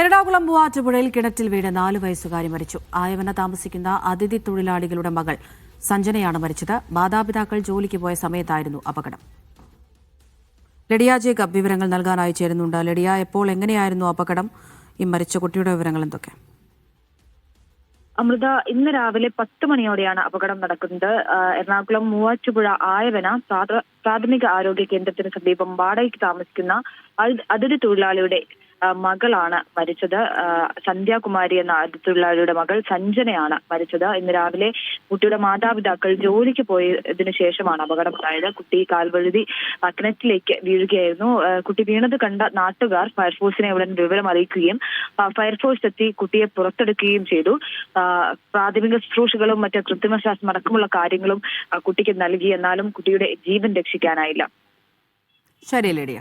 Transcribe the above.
എറണാകുളം മൂവാറ്റുപുഴയിൽ കിണറ്റിൽ വീണ് 4 വയസ്സുകാരി മരിച്ചു. ആയവന താമസിക്കുന്ന അതിഥി തൊഴിലാളികളുടെ മകൾ സഞ്ജനയാണ് മരിച്ചത്. മാതാപിതാക്കൾ ജോലിക്ക് പോയ സമയത്തായിരുന്നു അപകടം. ലഡിയ ജേക്കബ് വിവരങ്ങൾ നൽകാനായി ചേരുന്നുണ്ട്. ലഡിയ, എപ്പോൾ എങ്ങനെയായിരുന്നു അപകടം? ഈ മരിച്ച കുട്ടിയുടെ വിവരങ്ങൾ എന്തൊക്കെ? അമൃത, ഇന്ന് രാവിലെ 10 മണിയോടെയാണ് അപകടം നടക്കുന്നത്. എറണാകുളം മൂവാറ്റുപുഴ ആയവന പ്രാഥമിക ആരോഗ്യ കേന്ദ്രത്തിന് സമീപം വാടകയ്ക്ക് താമസിക്കുന്ന അതിഥി തൊഴിലാളിയുടെ മകളാണ് മരിച്ചത്. സന്ധ്യാകുമാരി എന്ന അതിഥി തൊഴിലാളിയുടെ മകൾ സഞ്ജനയാണ് മരിച്ചത്. ഇന്ന് രാവിലെ കുട്ടിയുടെ മാതാപിതാക്കൾ ജോലിക്ക് പോയതിനു ശേഷമാണ് അപകടമുണ്ടായത്. കുട്ടി കാൽവഴുതി കിണറ്റിലേക്ക് വീഴുകയായിരുന്നു. കുട്ടി വീണത് കണ്ട നാട്ടുകാർ ഫയർഫോഴ്സിനെ ഉടൻ വിവരം അറിയിക്കുകയും ഫയർഫോഴ്സ് എത്തി കുട്ടിയെ പുറത്തെടുക്കുകയും ചെയ്തു. പ്രാഥമിക ശുശ്രൂഷകളും മറ്റ് കൃത്രിമശ്വാസം അടക്കമുള്ള കാര്യങ്ങളും കുട്ടിക്ക് നൽകി. എന്നാലും കുട്ടിയുടെ ജീവൻ രക്ഷിക്കാനായില്ല. ശരി ലേഡിയ.